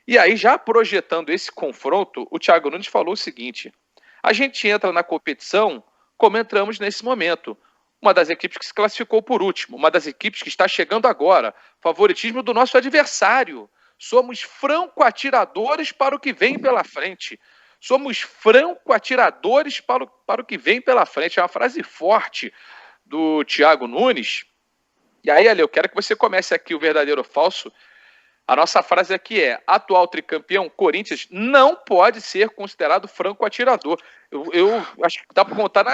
E aí, já projetando esse confronto, o Thiago Nunes falou o seguinte: a gente entra na competição como entramos nesse momento. Uma das equipes que se classificou por último, uma das equipes que está chegando agora. Favoritismo do nosso adversário. Somos franco-atiradores para o que vem pela frente. Somos franco-atiradores para o que vem pela frente. É uma frase forte do Thiago Nunes. E aí, Ale, eu quero que você comece aqui o verdadeiro ou falso. A nossa frase aqui é: atual tricampeão, Corinthians não pode ser considerado franco-atirador. Eu acho que dá para contar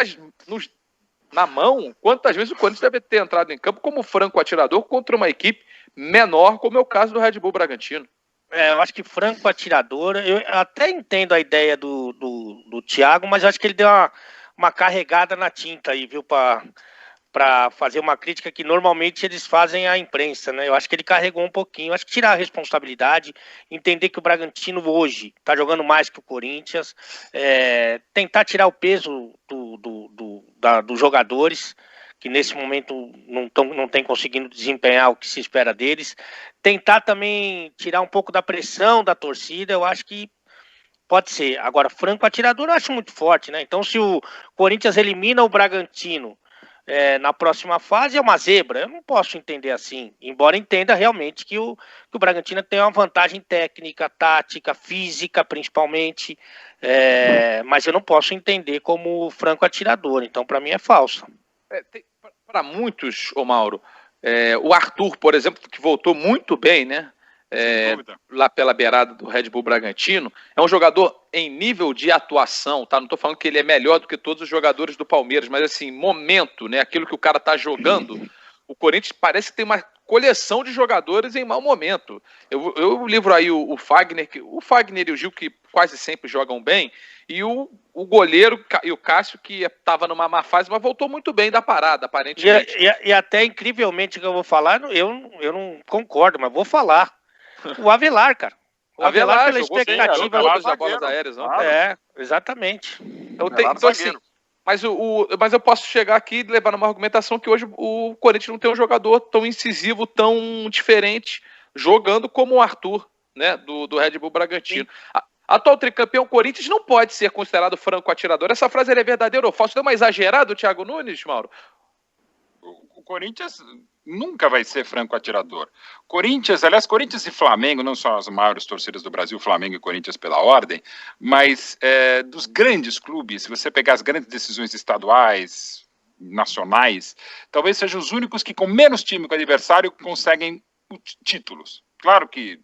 na mão quantas vezes o Corinthians deve ter entrado em campo como franco-atirador contra uma equipe menor, como é o caso do Red Bull Bragantino. Eu acho que franco-atirador, eu até entendo a ideia do Thiago, mas eu acho que ele deu uma carregada na tinta aí, viu, para fazer uma crítica que normalmente eles fazem à imprensa, né? Eu acho que ele carregou um pouquinho. Eu acho que tirar a responsabilidade, entender que o Bragantino hoje está jogando mais que o Corinthians, tentar tirar o peso dos jogadores, que nesse momento não tem conseguindo desempenhar o que se espera deles. Tentar também tirar um pouco da pressão da torcida, eu acho que pode ser. Agora, franco atirador eu acho muito forte, né? Então, se o Corinthians elimina o Bragantino na próxima fase, é uma zebra. Eu não posso entender assim, embora entenda realmente que o Bragantino tem uma vantagem técnica, tática, física principalmente, mas eu não posso entender como franco atirador, então para mim é falso. Para muitos, ô Mauro, o Arthur, por exemplo, que voltou muito bem, né? Lá pela beirada do Red Bull Bragantino, é um jogador em nível de atuação, tá? Não estou falando que ele é melhor do que todos os jogadores do Palmeiras, mas assim, momento, né? Aquilo que o cara tá jogando, o Corinthians parece que tem uma coleção de jogadores em mau momento. Eu livro aí o Fagner e o Gil, que quase sempre jogam bem, e o goleiro e o Cássio, que estava numa má fase, mas voltou muito bem da parada, aparentemente. E até incrivelmente que eu vou falar, eu não concordo, mas vou falar. O Avelar, cara. O Avelar pela expectativa das bolas aéreas, não? Claro. Exatamente. Então assim, mas eu posso chegar aqui e levar numa argumentação que hoje o Corinthians não tem um jogador tão incisivo, tão diferente, jogando como o Arthur, né, do Red Bull Bragantino. Atual tricampeão, Corinthians não pode ser considerado franco-atirador. Essa frase é verdadeira ou falsa? Deu uma exagerada o Thiago Nunes, Mauro? O Corinthians nunca vai ser franco-atirador. Corinthians e Flamengo não são as maiores torcidas do Brasil, Flamengo e Corinthians pela ordem, mas dos grandes clubes, se você pegar as grandes decisões estaduais, nacionais, talvez sejam os únicos que com menos time que o adversário conseguem títulos. Claro que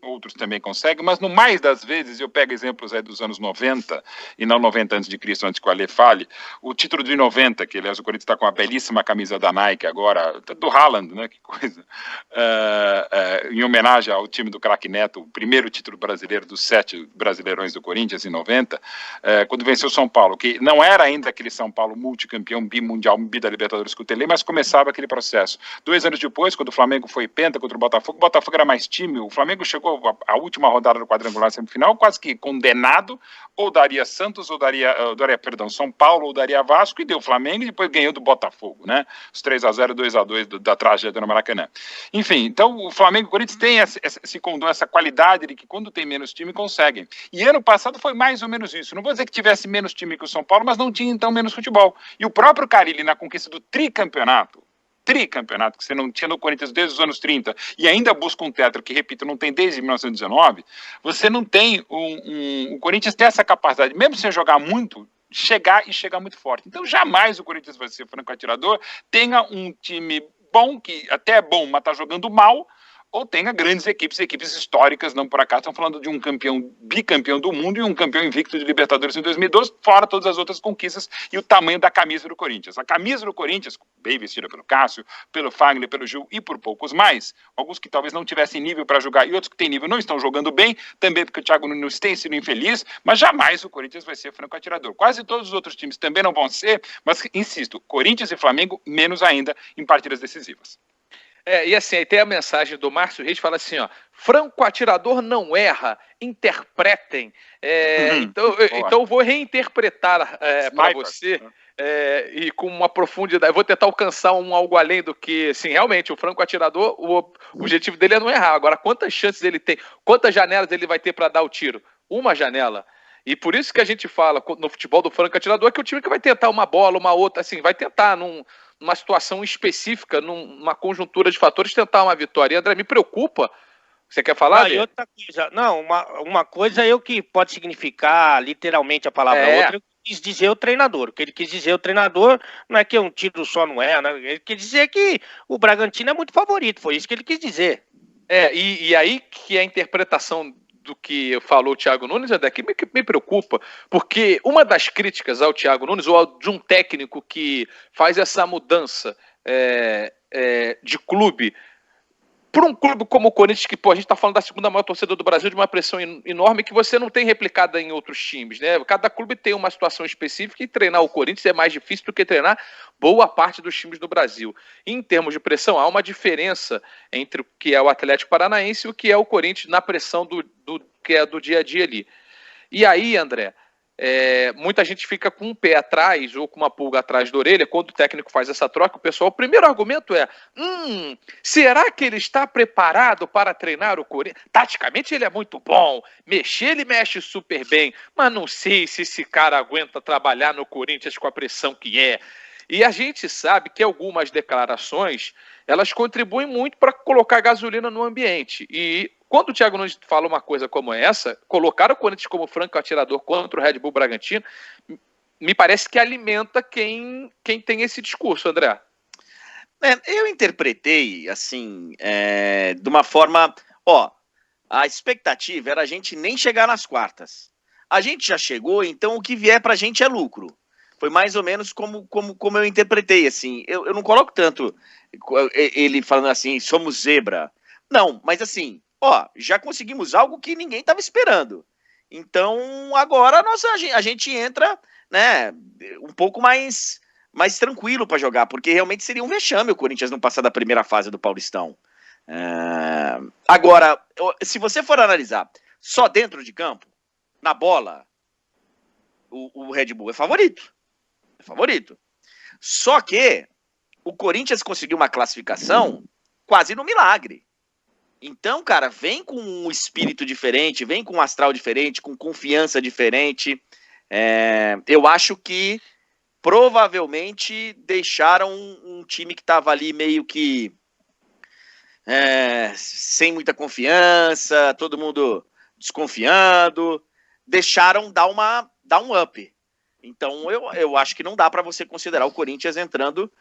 outros também conseguem, mas no mais das vezes, eu pego exemplos dos anos 90, e não 90 antes de Cristo, antes que o Ale fale, o título de 90, que aliás o Corinthians está com uma belíssima camisa da Nike agora, do Haaland, né, que coisa, em homenagem ao time do craque Neto, o primeiro título brasileiro dos 7 brasileirões do Corinthians em 90, quando venceu o São Paulo, que não era ainda aquele São Paulo multicampeão, bimundial, bi da Libertadores que eu telei, mas começava aquele processo. 2 anos depois, quando o Flamengo foi penta contra o Botafogo era mais time, o Flamengo chegou a última rodada do quadrangular semifinal, quase que condenado, ou daria Santos, ou daria São Paulo, ou daria Vasco, e deu Flamengo, e depois ganhou do Botafogo, né? Os 3-0, 2-2 da tragédia no Maracanã. Enfim, então o Flamengo e o Corinthians têm esse condom, essa qualidade de que quando tem menos time, conseguem. E ano passado foi mais ou menos isso. Não vou dizer que tivesse menos time que o São Paulo, mas não tinha então menos futebol. E o próprio Carille, na conquista do tricampeonato, que você não tinha no Corinthians desde os anos 30 e ainda busca um tetra que, repito, não tem desde 1919, você não tem o Corinthians tem essa capacidade, mesmo sem jogar muito, chegar muito forte. Então jamais o Corinthians vai ser franco-atirador, tenha um time bom, que até é bom, mas está jogando mal, ou tenha grandes equipes históricas, não por acaso, estão falando de um bicampeão do mundo e um campeão invicto de Libertadores em 2012, fora todas as outras conquistas e o tamanho da camisa do Corinthians. A camisa do Corinthians, bem vestida pelo Cássio, pelo Fagner, pelo Gil e por poucos mais, alguns que talvez não tivessem nível para jogar e outros que têm nível não estão jogando bem, também porque o Thiago Nunes tem sido infeliz, mas jamais o Corinthians vai ser franco-atirador. Quase todos os outros times também não vão ser, mas, insisto, Corinthians e Flamengo menos ainda em partidas decisivas. E assim, aí tem a mensagem do Márcio Reis, fala assim, ó, franco atirador não erra, interpretem. Então eu vou reinterpretar para você e com uma profundidade. Eu vou tentar alcançar algo além do que, assim, realmente, o franco atirador, o objetivo dele é não errar. Agora, quantas chances ele tem? Quantas janelas ele vai ter para dar o tiro? Uma janela. E por isso que a gente fala no futebol do franco atirador que é o time que vai tentar uma bola, uma outra, assim, vai tentar numa situação específica, numa conjuntura de fatores, tentar uma vitória. E, André, me preocupa. Você quer falar? E outra coisa, não, uma coisa é o que pode significar literalmente a palavra, outra quis dizer o treinador. O que ele quis dizer o treinador não é que um tiro só não é, né? Ele quis dizer que o Bragantino é muito favorito, foi isso que ele quis dizer. E aí que a interpretação do que falou o Thiago Nunes, André, que me preocupa, porque uma das críticas ao Thiago Nunes, ou de um técnico que faz essa mudança de clube, para um clube como o Corinthians, que a gente está falando da segunda maior torcida do Brasil, de uma pressão enorme que você não tem replicada em outros times, né? Cada clube tem uma situação específica e treinar o Corinthians é mais difícil do que treinar boa parte dos times do Brasil. E, em termos de pressão, há uma diferença entre o que é o Atlético Paranaense e o que é o Corinthians na pressão do que é do dia a dia ali. E aí, André, muita gente fica com um pé atrás ou com uma pulga atrás da orelha quando o técnico faz essa troca. O primeiro argumento é: será que ele está preparado para treinar o Corinthians? Taticamente ele é muito bom, ele mexe super bem, mas não sei se esse cara aguenta trabalhar no Corinthians com a pressão que é. E a gente sabe que algumas declarações, elas contribuem muito para colocar gasolina no ambiente. E quando o Thiago Nunes fala uma coisa como essa, colocar o Corinthians como franco atirador contra o Red Bull Bragantino, me parece que alimenta quem tem esse discurso, André. Eu interpretei, assim, de uma forma... a expectativa era a gente nem chegar nas quartas. A gente já chegou, então o que vier pra gente é lucro. Foi mais ou menos como eu interpretei, assim. Eu não coloco tanto ele falando assim, somos zebra. Não, mas assim, já conseguimos algo que ninguém estava esperando. Então, agora a gente entra, né, um pouco mais tranquilo para jogar, porque realmente seria um vexame o Corinthians não passar da primeira fase do Paulistão. Agora, se você for analisar só dentro de campo, na bola, o Red Bull é favorito. Só que o Corinthians conseguiu uma classificação quase no milagre. Então, cara, vem com um espírito diferente, vem com um astral diferente, com confiança diferente. Eu acho que provavelmente deixaram um time que estava ali meio que sem muita confiança, todo mundo desconfiando, deixaram dar um up. Então, eu acho que não dá para você considerar o Corinthians entrando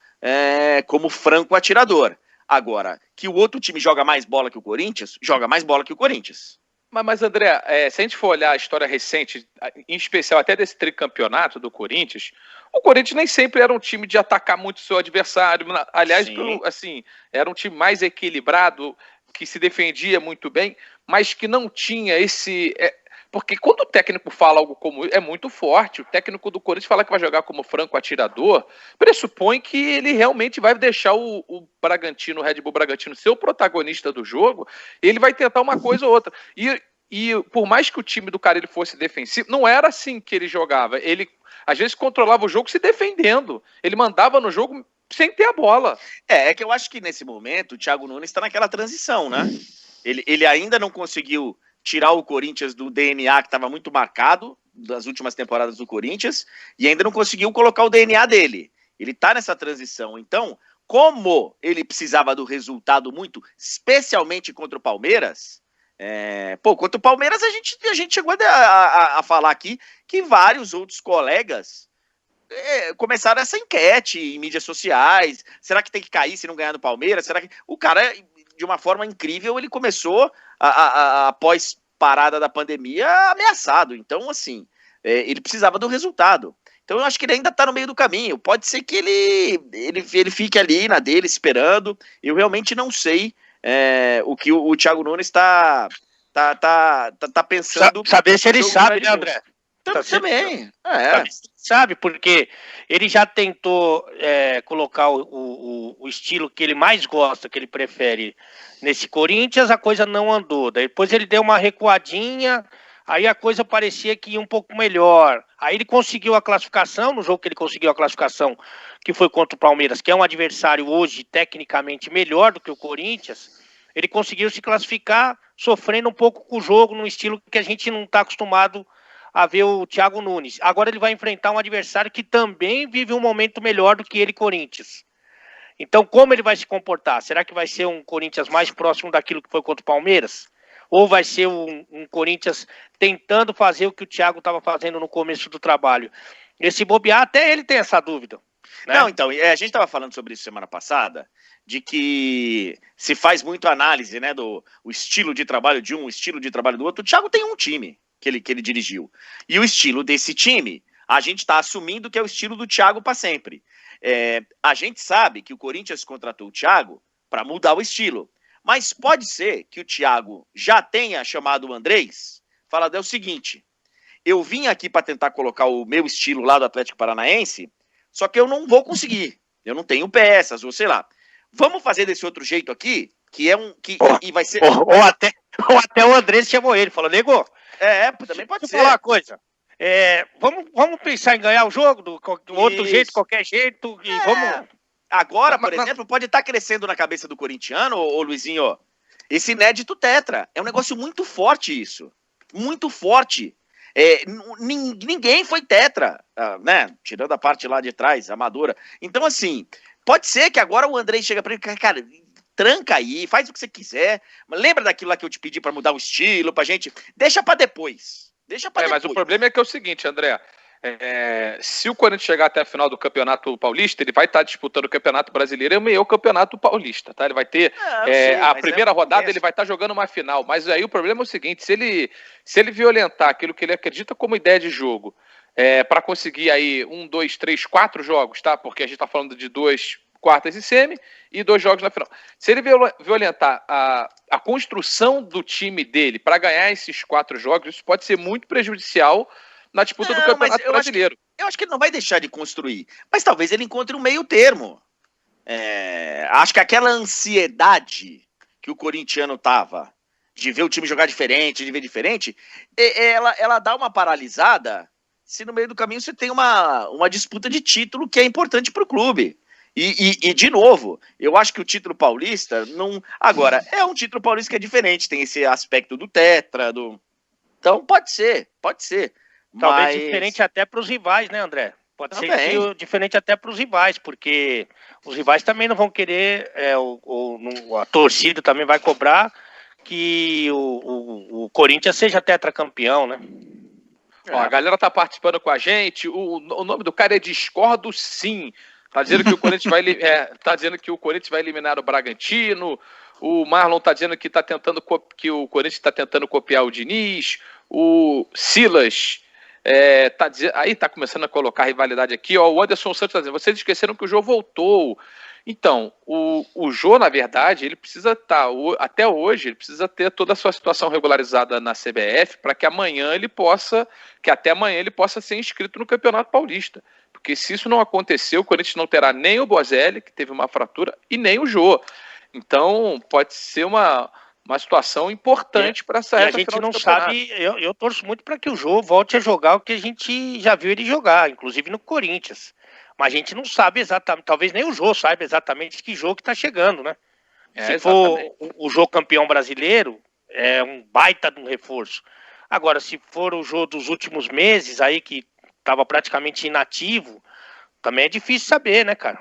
como franco atirador. Agora, que o outro time joga mais bola que o Corinthians, joga mais bola que o Corinthians. Mas André, se a gente for olhar a história recente, em especial até desse tricampeonato do Corinthians, o Corinthians nem sempre era um time de atacar muito o seu adversário. Aliás, era um time mais equilibrado, que se defendia muito bem, mas que não tinha esse... Porque quando o técnico fala algo como é muito forte, o técnico do Corinthians fala que vai jogar como franco atirador, pressupõe que ele realmente vai deixar o Bragantino, o Red Bull Bragantino, ser o protagonista do jogo, e ele vai tentar uma coisa ou outra. E por mais que o time do cara ele fosse defensivo, não era assim que ele jogava. Ele, às vezes, controlava o jogo se defendendo. Ele mandava no jogo sem ter a bola. É que eu acho que nesse momento o Thiago Nunes está naquela transição, né? Ele ainda não conseguiu tirar o Corinthians do DNA que estava muito marcado das últimas temporadas do Corinthians e ainda não conseguiu colocar o DNA dele. Ele tá nessa transição. Então, como ele precisava do resultado muito, especialmente contra o Palmeiras, contra o Palmeiras a gente chegou a falar aqui que vários outros colegas começaram essa enquete em mídias sociais. Será que tem que cair se não ganhar do Palmeiras? Será que... O cara, de uma forma incrível, ele começou após parada da pandemia ameaçado. Então, assim, ele precisava do resultado. Então, eu acho que ele ainda está no meio do caminho. Pode ser que ele fique ali na dele, esperando. Eu realmente não sei o que o Thiago Nunes está pensando. Saber se ele sabe, né, André? Também. Sabe, porque ele já tentou colocar o estilo que ele mais gosta, que ele prefere nesse Corinthians, a coisa não andou. Depois ele deu uma recuadinha, aí a coisa parecia que ia um pouco melhor. Aí ele conseguiu a classificação, no jogo que ele conseguiu a classificação, que foi contra o Palmeiras, que é um adversário hoje tecnicamente melhor do que o Corinthians, ele conseguiu se classificar sofrendo um pouco com o jogo, num estilo que a gente não está acostumado a ver o Thiago Nunes. Agora ele vai enfrentar um adversário que também vive um momento melhor do que ele, Corinthians. Então, como ele vai se comportar? Será que vai ser um Corinthians mais próximo daquilo que foi contra o Palmeiras? Ou vai ser um Corinthians tentando fazer o que o Thiago estava fazendo no começo do trabalho? Esse bobear, até ele tem essa dúvida. Né? Não, então, a gente estava falando sobre isso semana passada, de que se faz muito análise, né, do o estilo de trabalho de um, o estilo de trabalho do outro. O Thiago tem um time que ele dirigiu. E o estilo desse time, a gente está assumindo que é o estilo do Thiago para sempre. A gente sabe que o Corinthians contratou o Thiago para mudar o estilo. Mas pode ser que o Thiago já tenha chamado o Andrés, falado, é o seguinte, eu vim aqui para tentar colocar o meu estilo lá do Atlético Paranaense, só que eu não vou conseguir, eu não tenho peças, ou sei lá. Vamos fazer desse outro jeito aqui, que é um... e vai ser... Ou até o Andrés chamou ele, falou, nego... também pode ser. Deixa eu falar uma coisa. Vamos pensar em ganhar o jogo do outro jeito, qualquer jeito. E vamos... Agora, por exemplo, pode estar crescendo na cabeça do corintiano, ô Luizinho, esse inédito tetra. É um negócio muito forte isso. Muito forte. Ninguém foi tetra, né? Tirando a parte lá de trás, amadora. Então, assim, pode ser que agora o André chega pra ele, cara, tranca aí, faz o que você quiser. Mas lembra daquilo lá que eu te pedi pra mudar o estilo, pra gente... Deixa pra depois. Mas o problema é que é o seguinte, André. Se o Corinthians chegar até a final do Campeonato Paulista, ele vai estar disputando o Campeonato Brasileiro e o Campeonato Paulista, tá? Ele vai ter a primeira rodada, ele vai estar jogando uma final. Mas aí o problema é o seguinte: se ele violentar aquilo que ele acredita como ideia de jogo, para conseguir aí 1, 2, 3, 4 jogos, tá? Porque a gente está falando de 2 quartas e semi e 2 jogos na final. Se ele violentar a construção do time dele para ganhar esses 4 jogos, isso pode ser muito prejudicial na disputa do Campeonato Brasileiro. Eu acho que ele não vai deixar de construir, mas talvez ele encontre um meio termo. Acho que aquela ansiedade que o corintiano tava de ver o time jogar diferente, de ver diferente, ela dá uma paralisada se no meio do caminho você tem uma disputa de título que é importante para o clube. E, de novo, eu acho que o título paulista não... Agora, é um título paulista que é diferente, tem esse aspecto do tetra, Então, pode ser. Talvez diferente até para os rivais, né, André? Pode ser diferente até para os rivais, porque os rivais também não vão querer, a torcida também vai cobrar que o Corinthians seja tetracampeão, né? Ó, a galera tá participando com a gente, o nome do cara é Discordo Sim. Tá dizendo que o Corinthians vai eliminar o Bragantino. O Marlon tá dizendo que o Corinthians está tentando copiar o Diniz. O Silas tá começando a colocar rivalidade aqui. Ó, o Anderson Santos tá dizendo, vocês esqueceram que o Jô voltou. Então, o Jô, na verdade, ele precisa até hoje, ele precisa ter toda a sua situação regularizada na CBF para que até amanhã ele possa ser inscrito no Campeonato Paulista. Porque se isso não acontecer, o Corinthians não terá nem o Bozelli, que teve uma fratura, e nem o Jô. Então, pode ser uma situação importante para essa reta final. A gente não sabe, eu torço muito para que o Jô volte a jogar o que a gente já viu ele jogar, inclusive no Corinthians. Mas a gente não sabe exatamente, talvez nem o Jô saiba exatamente que jogo que está chegando, né? Se for o Jô campeão brasileiro, é um baita de um reforço. Agora, se for o Jô dos últimos meses aí, que estava praticamente inativo, também é difícil saber, né, cara?